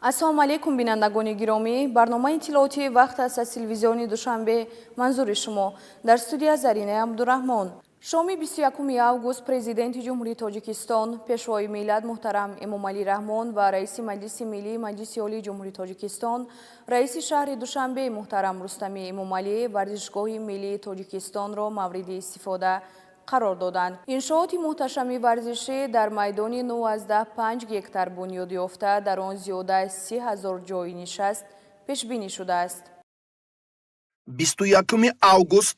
ассалому алейкум бинандагони гиромӣ, барномаи иттилооти вақт аст аз телевизиони душанбе манзури шумо. Дар студия Зарина Абдураҳмон. шоми 21 август президенти ҷумҳурии Тоҷикистон, пешвои миллат муҳтарам Эмомалӣ Раҳмон ва раиси маҷлиси миллии маҷлиси олии ҷумҳурии Тоҷикистон, раиси шаҳри Душанбе муҳтарам Рустамӣ Эмомалӣ варзишгоҳи миллии Тоҷикистонро мавриди истифода қарор доданд. иншооти муҳташами варзишӣ дар майдони 9.5 гектар бунёд ёфта, дар он зиёда аз 30,000 ҷойи нишаст пешбинӣ шудааст. 21 август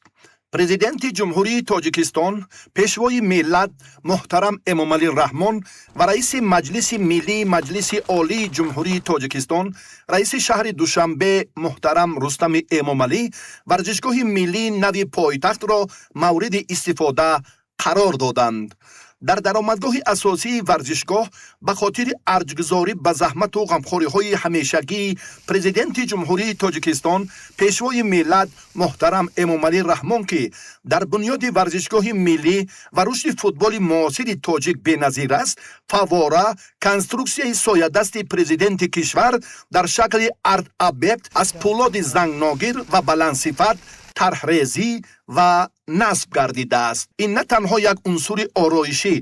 президенти ҷумҳурии Тоҷикистон, пешвои миллат муҳтарам Эмомалӣ Раҳмон ва раиси маҷлиси миллии маҷлиси олии ҷумҳурии Тоҷикистон, раиси шаҳри Душанбе муҳтарам Рустами Эмомалӣ варзишгоҳи миллии нави пойтахтро мавриди истифода қарор доданд. дар даромадгоҳи асосии варзишгоҳ ба хотири арҷгузорӣ ба заҳмату ғамхориҳои ҳамешагии президенти ҷумҳурии Тоҷикистон, пешвои миллат муҳтарам Эмомалӣ Раҳмон ки дар бунёди варзишгоҳи миллӣ ва рушди футболи муосири тоҷик беназир аст, фаввора конструксияи соядасти президенти кишвар дар шакли арт-объект аз пӯлоди зангногир ва баландсифат тарҳрезӣ ва насб гардидааст. ин на танҳо як унсури ороишӣ,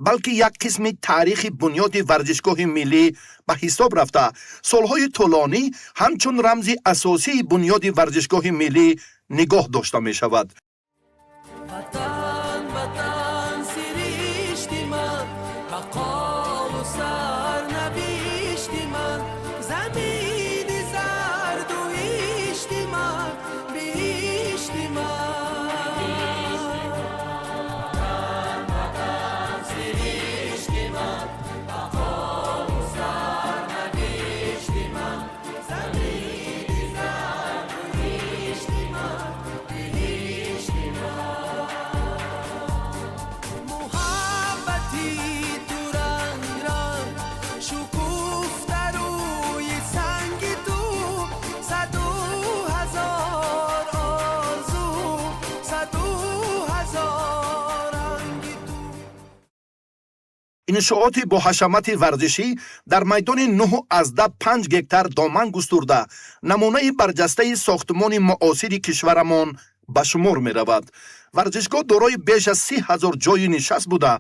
балки як қисми таърихи бунёди варзишгоҳи миллӣ ба ҳисоб рафта, солҳои тӯлонӣ ҳамчун рамзи асосии бунёди варзишгоҳи миллӣ нигоҳ дошта мешавад. иншооти боҳашамати варзишӣ дар майдони 9.5 гектар доман густурда, намунаи барҷастаи сохтмони муосири кишварамон ба шумор меравад. варзишгоҳ дорои беш аз 30,000 ҷойи нишаст буда,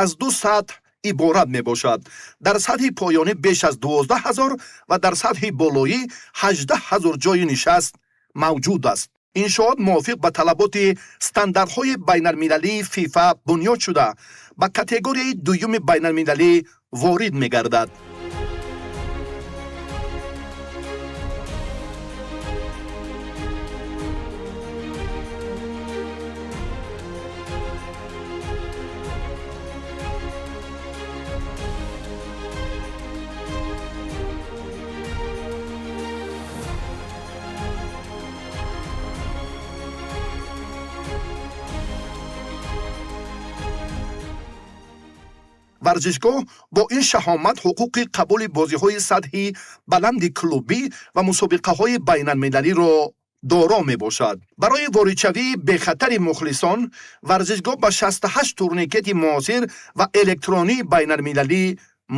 аз ду сатҳ иборат мебошад. дар сатҳи поёнӣ беш аз 12,000 ва дар сатҳи болоӣ 18,000 ҷойи нишаст мавҷуд аст. иншоот мувофиқ ба талаботи стандартҳои байналмилалии фифа бунёд шуда, ба категорияи дуюми байналмилалӣ ворид мегардад. варзишгоҳ бо ин шаҳомат ҳуқуқи қабули бозиҳои сатҳи баланди клубӣ ва мусобиқаҳои байналмилалиро доро мебошад. барои воридшавии бехатари мухлисон, варзишгоҳ ба 68 турникети муосир ва электронии байналмилалӣ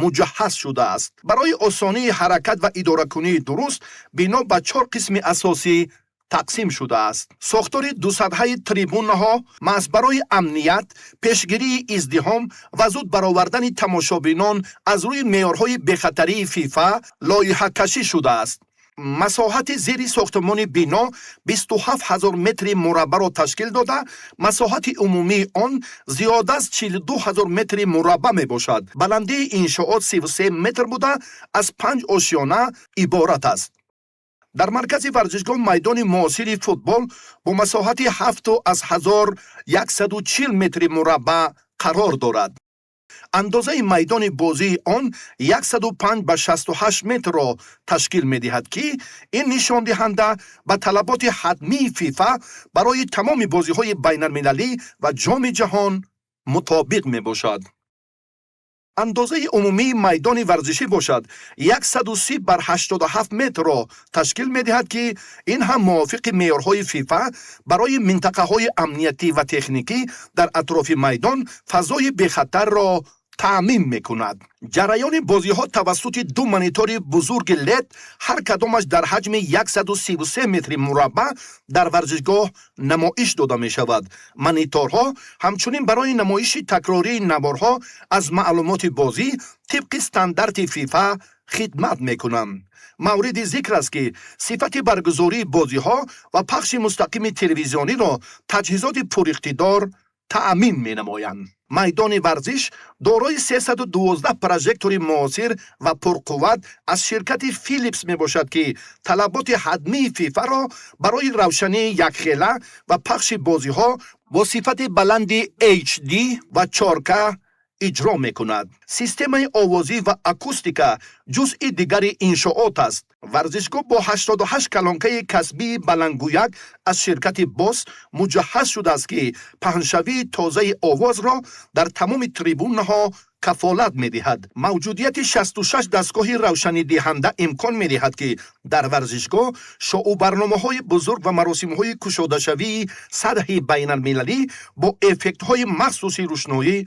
муҷаҳҳаз шудааст. барои осонии ҳаракат ва идоракунии дуруст, бино ба 4 қисми асосӣ тақсим шудааст. сохтори дусатҳаи трибунаҳо маҳз барои амният, пешгирии издиҳом ва зуд баровардани тамошобинон аз рӯи меъёрҳои бехатарии фифа лоиҳакашӣ шудааст. масоҳати зери сохтмони бино 27,000 метри мураббаъро ташкил дода, масоҳати умумии он зиёда аз 42,000 метри мураббаъ мебошад. баландии иншоот 33 метр буда, аз 5 ошёна иборат аст. дар маркази варзишгоҳ майдони муосири футбол бо масоҳати 7,140 метри мураббаъ қарор дорад. андозаи майдони бозии он 105 ба 68 метрро ташкил медиҳад ки ин нишондиҳанда ба талаботи ҳатмии фифа барои тамоми бозиҳои байналмилалӣ ва ҷоми ҷаҳон мутобиқ мебошад. андозаи умумии майдони варзишӣ бошад 130 бар 87 метрро ташкил медиҳад ки ин ҳам мувофиқи меъёрҳои фифа барои минтақаҳои амниятӣ ва техникӣ дар атрофи майдон фазои бехатарро таъмин мекунад. ҷараёни бозиҳо тавассути ду монитори бузурги лед, ҳар кадомаш дар ҳаҷми 133 метри мураббаъ дар варзишгоҳ намоиш дода мешавад. мониторҳо ҳамчунин барои намоиши такрории наворҳо аз маълумоти бозӣ тибқи стандарти фифа хидмат мекунанд. мавриди зикр аст ки сифати баргузории бозиҳо ва пахши мустақими телевизиониро таҷҳизоти пуриқтидор таъмин менамоянд. майдони варзиш дорои 312 прожектори муосир ва пурқувват аз ширкати Philips мебошад ки талаботи ҳадмии фифаро барои равшании якхела ва пахши бозиҳо бо сифати баланди HD ва 4K иҷро мекунад. системаи овозӣ ва акустика ҷузъи дигари иншоот аст. варзишгоҳ бо 88 калонкаи касбии баландгӯяк аз ширкати Бос муҷаҳҳаз шудааст ки паҳншавии тозаи овозро дар тамоми трибунаҳо кафолат медиҳад. мавҷудияти 66 дастгоҳи равшанидиҳанда имкон медиҳад ки дар варзишгоҳ шоубарномаҳои бузург ва маросимҳои кушодашавии сатҳи байналмилалӣ бо эффектҳои махсуси рӯшноӣ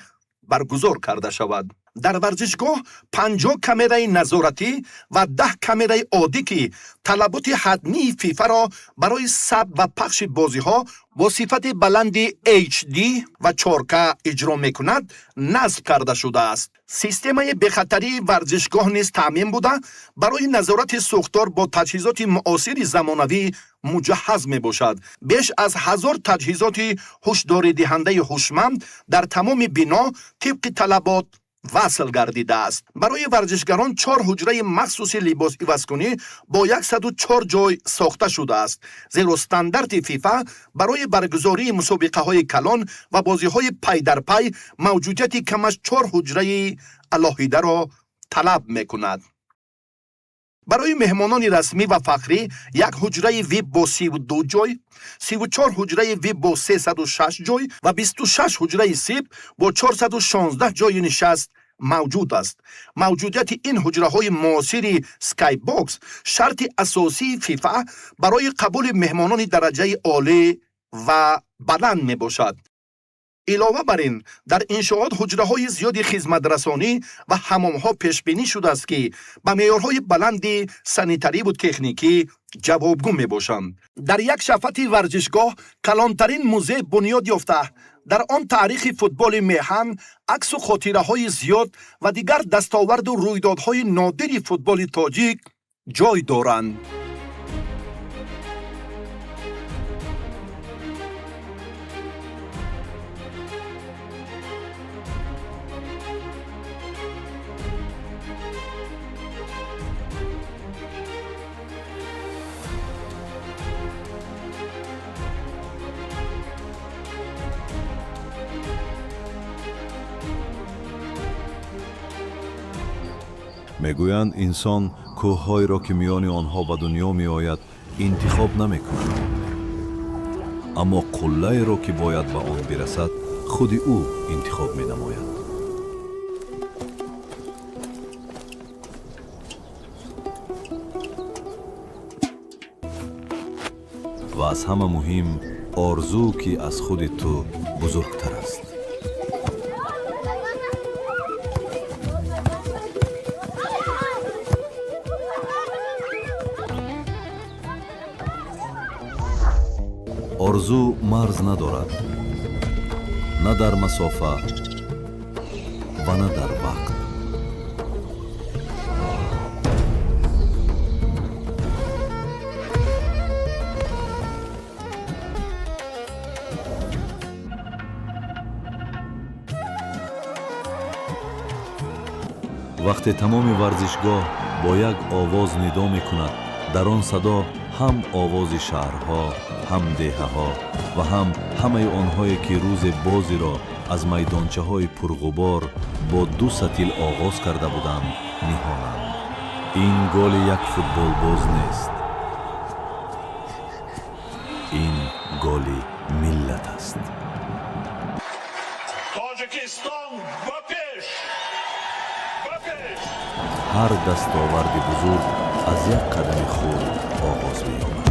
баргузор карда шавад. дар варзишгоҳ 50 камераи назоратӣ ва 10 камераи оддӣ ки талаботи ҳадмии фифаро барои сабт ва пахши бозиҳо бо сифати баланди HD ва 4K иҷро мекунад, насб карда шудааст. системаи бехатарии варзишгоҳ низ таъмин буда, барои назорати сӯхтор бо таҷҳизоти муосири замонавӣ муҷаҳҳаз мебошад. беш аз 1000 таҷҳизоти ҳушдоридиҳандаи ҳушманд дар тамоми бино тибқи талабот васл гардидааст. барои варзишгарон 4 ҳуҷраи махсуси либосивазкунӣ бо 104 ҷой сохта шудааст, зеро стандарти фифа барои баргузории мусобиқаҳои калон ва бозиҳои пайдарпай мавҷудияти кам аз 4 ҳуҷраи алоҳидаро талаб мекунад. барои меҳмонони расмӣ ва фахрӣ як ҳуҷраи вип бо 32 ҷой, 34 ҳуҷраи вип бо 306 ҷой ва 26 ҳуҷраи сиб бо 416 ҷойи нишаст мавҷуд аст. мавҷудияти ин ҳуҷраҳои муосири Skybox шарти асосии фифа барои қабули меҳмонони дараҷаи олӣ ва баланд мебошад. илова бар ин, дар иншоот ҳуҷраҳои зиёди хизматрасонӣ ва ҳамомҳо пешбинӣ шудааст ки ба меъёрҳои баланди санитариву техникӣ ҷавобгӯ мебошанд. дар як шафати варзишгоҳ калонтарин музей бунёд ёфта, дар он таърихи футболи меҳан, аксу хотираҳои зиёд ва дигар дастоварду рӯйдодҳои нодири футболи тоҷик ҷой доранд. мегӯянд инсон кӯҳҳоеро ки миёни онҳо ба дунё меояд интихоб намекунад, аммо қуллаеро ки бояд ба он бирасад худи ӯ интихоб менамояд. ва аз ҳама муҳим орзу ки аз худи ту бузургтар аст. орзу марз надорад, на дар масофа ва на дар вақт. вақте тамоми варзишгоҳ бо як овоз нидо мекунад, дар он садо ҳам овози шаҳрҳо, ҳам деҳаҳо ва ҳам ҳамаи онҳое ки рӯзе бозиро аз майдончаҳои пурғубор бо 2 сатил оғоз карда буданд ниҳонанд. ин голи як футболбоз нест, ин голи миллат аст. Тоҷикистон ба пеш! ҳар дастоварди бузург аз як қадами хурд оғоз меёбад.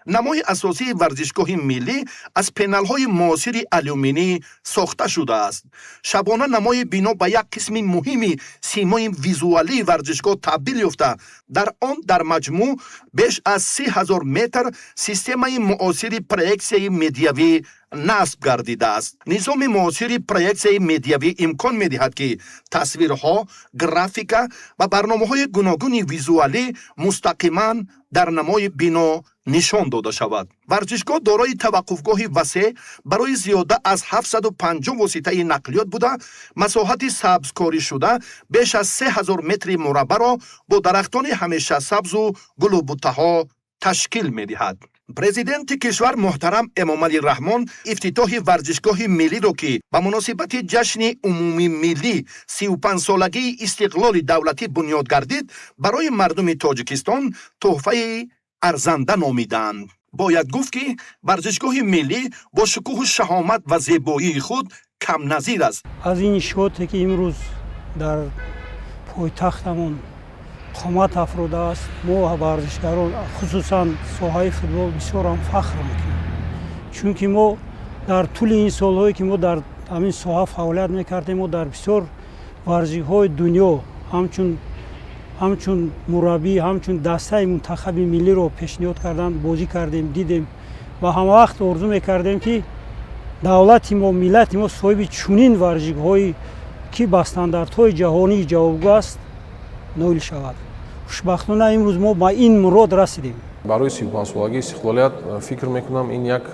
намои асосии варзишгоҳи миллӣ аз пеналҳои муосири алюминӣ сохта шудааст. шабона намои бино ба як қисми муҳими симои визуалии варзишгоҳ табдил ёфта, дар он дар маҷмӯъ беш аз 30,000 метр системаи муосири проектсияи медиавӣ насб гардидааст. низоми муосири проектсияи медиавӣ имкон медиҳад ки тасвирҳо, графика ва барномаҳои гуногуни визуалӣ мустақиман дар намои бино нишон дода шавад. варзишгоҳ дорои таваққуфгоҳи васеъ барои зиёда аз 750 воситаи нақлиёт буда, масоҳати сабзкоришуда беш аз 3000 метри мураббаъро бо дарахтони ҳамешасабзу гулубутаҳо ташкил медиҳад. президенти кишвар муҳтарам Эмомалӣ Раҳмон ифтитоҳи варзишгоҳи миллиро ки ба муносибати ҷашни умумии миллӣ 35-солагии истиқлоли давлатӣ бунёд гардид, барои мардуми Тоҷикистон тӯҳфаи арзанда номиданд. бояд гуфт ки варзишгоҳи миллӣ бо шукӯҳу шаҳомат ва зебоии худ камназир аст. аз ин шоте ки имрӯз дар пойтахтамон қомат афродааст, мо варзишгарон хусусан соҳаи футбол бисёрам фахр мекунем, чунки мо дар тӯли ин солҳое ки мо дар ҳамин соҳа фаъолият мекардем, мо дар бисёр варзишҳои дунё ҳамчун мураббӣ, ҳамчун дастаи мунтахаби миллиро пешниҳод кардан бозӣ кардем, дидем ва ҳамавақт орзу мекардем ки давлати мо, миллати мо соҳиби чунин варзишгоҳҳои ки ба стандартҳои ҷаҳонии ҷавобгӯ аст ноил шавад. хушбахтона имрӯз мо ба ин мурод расидем. барои 35-солагии истиқлолият фикр мекунам ин як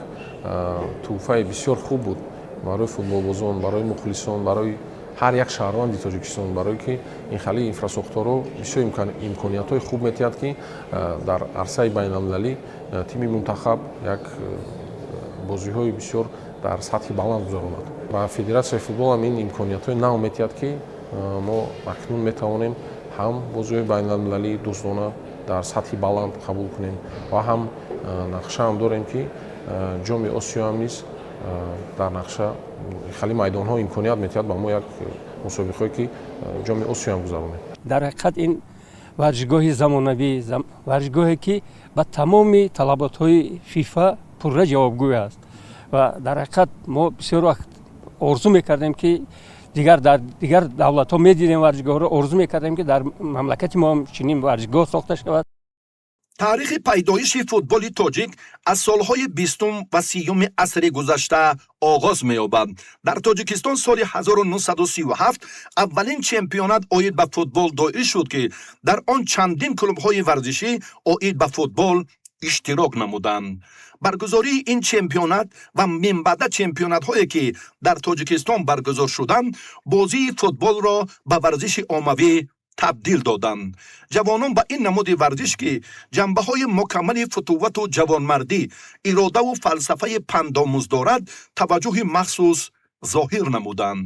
тӯҳфаи бисёр хуб буд барои футболбозон, барои мухлисон, барои ҳар як шаҳрванди Тоҷикистон, барое ки ин хали инфрасохторо бисёр имкониятҳои хуб метиҳад ки дар арсаи байналмилалӣ тими мунтахаб як бозиҳои бисёр дар сатҳи баланд гузаронад. ба федератсияи футбол ҳам ин имкониятҳои нав метиҳад ки мо акнун метавонем ҳам бозиҳои байналмилалии дӯстона дар сатҳи баланд қабул кунем ва ҳам нақшаам дорем ки ҷоми осиё ҳам низ дар нақша хали майдонҳо имконият метиҳад ба мо як мусобиқае ки ҷоми осиё ҳам гузаронем. дар ҳақиқат ин варзишгоҳи замонавӣ, варзишгоҳе ки ба тамоми талаботҳои фифа пурра ҷавобгӯй аст ва дар ҳақиқат мо бисёр вақт орзу мекардем ки дар дигар давлатҳо медидем варзишгоҳро, орзу мекардем ки дар мамлакати мо ҳам чунин варзишгоҳ сохта шавад. таърихи пайдоиши футболи тоҷик аз солҳои 20 ва 30 асри гузашта оғоз меёбад. дар Тоҷикистон соли 1937 аввалин чемпионат оид ба футбол доир шуд ки дар он чандин клубҳои варзишӣ оид ба футбол иштирок намуданд. баргузории ин чемпионат ва минбаъда чемпионатҳое ки дар Тоҷикистон баргузор шуданд, бозии футболро ба варзиши оммавӣ табдил доданд. ҷавонон ба ин намуди варзиш ки ҷанбаҳои мукаммали футувату ҷавонмардӣ, иродаву фалсафаи пандомӯз дорад, таваҷҷӯҳи махсус зоҳир намуданд.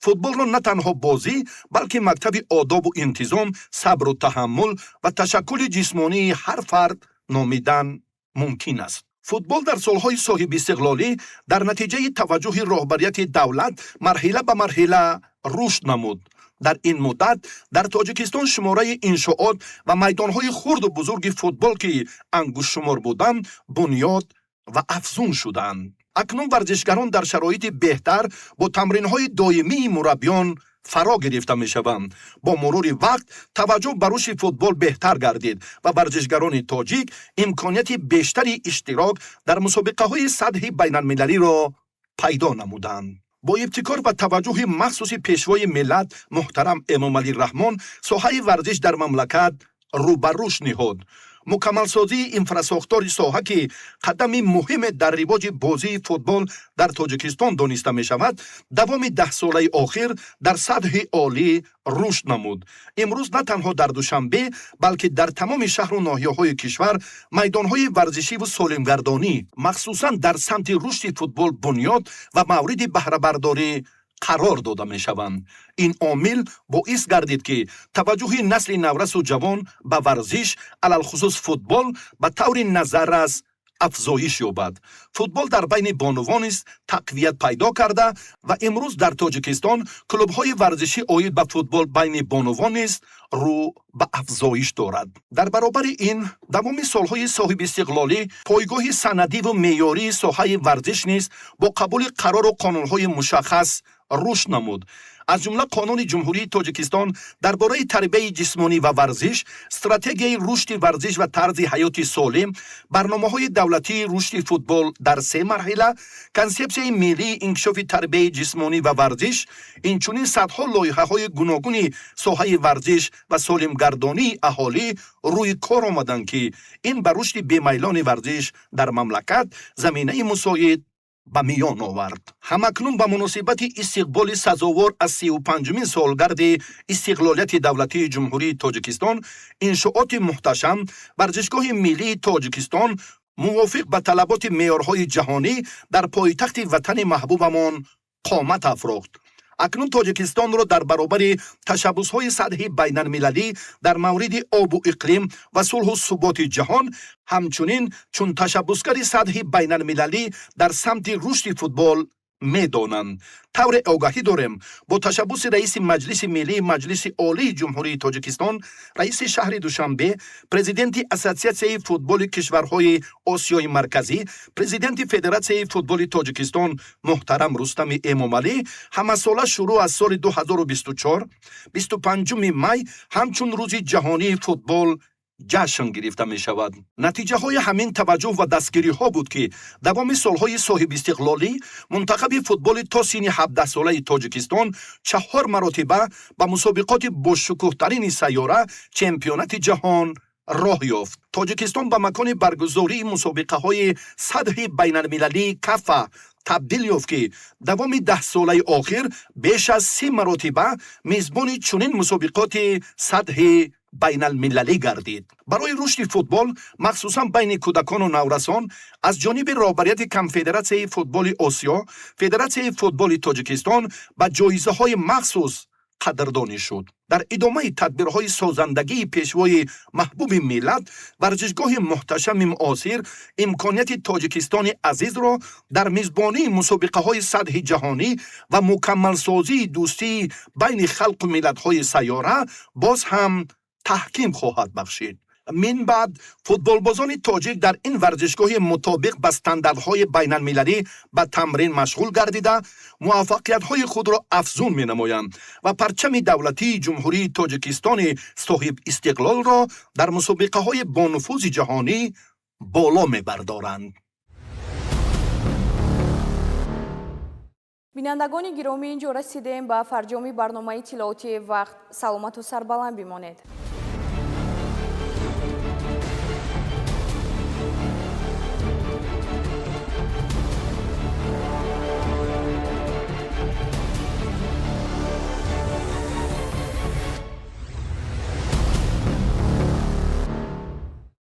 футболро на танҳо бозӣ, балки мактаби одобу интизом, сабру таҳаммул ва ташаккули ҷисмонии ҳар фард номидан мумкин аст. футбол дар солҳои соҳиби истиқлолӣ дар натиҷаи таваҷҷӯҳи роҳбарияти давлат марҳила ба марҳила рушд намуд. дар ин муддат дар Тоҷикистон шумораи иншоот ва майдонҳои хурду бузурги футбол ки ангушшумор буданд, бунёд ва афзун шуданд. акнун варзишгарон дар шароити беҳтар бо тамринҳои доимии мураббиён фаро гирифта мешаванд. бо мурури вақт таваҷҷӯҳ ба рушди футбол беҳтар гардид ва варзишгарони тоҷик имконияти бештари иштирок дар мусобиқаҳои сатҳи байналмилалиро пайдо намуданд. бо ибтикор ва таваҷҷӯҳи махсуси пешвои миллат муҳтарам Эмомалӣ Раҳмон соҳаи варзиш дар мамлакат рӯ ба рушд ниҳод. мукаммалсозии инфрасохтори соҳа ки қадами муҳиме дар ривоҷи бозии футбол дар Тоҷикистон дониста мешавад, давоми 10 солаи охир дар сатҳи олӣ рушд намуд. имрӯз на танҳо дар Душанбе, балки дар тамоми шаҳру ноҳияҳои кишвар майдонҳои варзишиву солимгардонӣ, махсусан дар самти рушди футбол бунёд ва мавриди баҳрабардорӣ қарор дода мешаванд. ин омил боис гардид ки таваҷҷӯҳи насли наврасу ҷавон ба варзиш, алалхусус футбол, ба таври назаррас افزایش یابد. فوتبال در بین بانوان است تقویت پیدا کرده و امروز در تاجیکستان کلوب‌های ورزشی عاید به فوتبال بین بانوان است رو به افزایش دارد. در برابر این تمام سالهای صاحب استقلالی پایگاه سندی و معیاری ساحه ورزش نیز با قبول قرار و قانون‌های مشخص رشد نمود. از جمله قانون جمهوری تاجیکستان درباره تربیت جسمانی و ورزش، استراتژی رشد ورزش و طرز حیات سالم، برنامه‌های دولتی رشد فوتبال در 3 مرحله، کنسپسیون ملی انکشاف تربیت جسمانی و ورزش، اینچنین صدها لایحه‌های گوناگون ساحه ورزش و سالمگردانی اهالی روی کار آمدند که این به رشد بی‌میلان ورزش در مملکت زمینه مساعد به میان آورد. همکنون به مناسبت استقبال سزاوار از 35مین سالگرد استقلالیت دولتی جمهوری تاجیکستان، انشاءات محتشم ورزشگاه ملی تاجیکستان موافق به طلبات معیارهای جهانی در پایتخت وطن محبوبمان قامت افراخت. اکنون تاجیکستان را در برابر تشبس‌های سطحی بین‌المللی در مورد آب و اقلیم و صلح و ثبات جهان، همچنین چون تشبسگر سطحی بین‌المللی در سمت رشد فوتبال می‌دانند. طور آگاهی داریم با تشبس رئیس مجلس ملی مجلس عالی جمهوری تاجیکستان، رئیس شهر دوشنبه، پرزیدنت اسوسیاسیون فوتبال کشورهای آسیای مرکزی، پرزیدنت فدراسیون فوتبال تاجیکستان محترم رستم امامعلی، همساله شروع از سال 2024 25 می همچون روز جهانی فوتبال جشن گرفته می شود. نتیجه های همین توجه و دستگیری ها بود که دوام سالهای صاحب استقلالی منتخب فوتبال تا سن 17 ساله تاجیکستان 4 مرتبه به مسابقات باشکوه ترین سیاره چمپیونات جهان راه یافت. تاجیکستان به مکان برگزاری مسابقه های سطح بین المللی کافا تبدیل یافت که دوام 10 ساله آخر بیش از 30 مرتبه میزبان چنین مسابقات سطح بین المللی گردید. برای رشد فوتبال مخصوصا بین کودکان و نورسان از جانب رهبریت کنفدراسیون فوتبال آسیا، فدراسیون فوتبال تاجیکستان به جایزه‌های مخصوص قدردانی شد. در ادامه تدبیرهای سازندگی پیشوای محبوب ملت، ورزشگاه محتشم معاصر امکانیت تاجیکستان عزیز را در میزبانی مسابقه‌های سطح جهانی و مکمل سازی دوستی بین خلق و ملت‌های سیاره باز هم تحکیم خواهد بخشید. من بعد فوتبالبازان تاجیک در این ورزشگاه مطابق با استانداردهای بین المللی به تمرین مشغول گردیده موفقیت‌های خود را افزون می‌نمایند و پرچم دولتی جمهوری تاجیکستان صاحب استقلال را در مسابقه‌های با نفوذ جهانی بالا می‌بردارند. بینندگان گرامی، اینجا رسیدیم به فرجام برنامه اطلاعاتی وقت. سلامت و سربلند بمانید.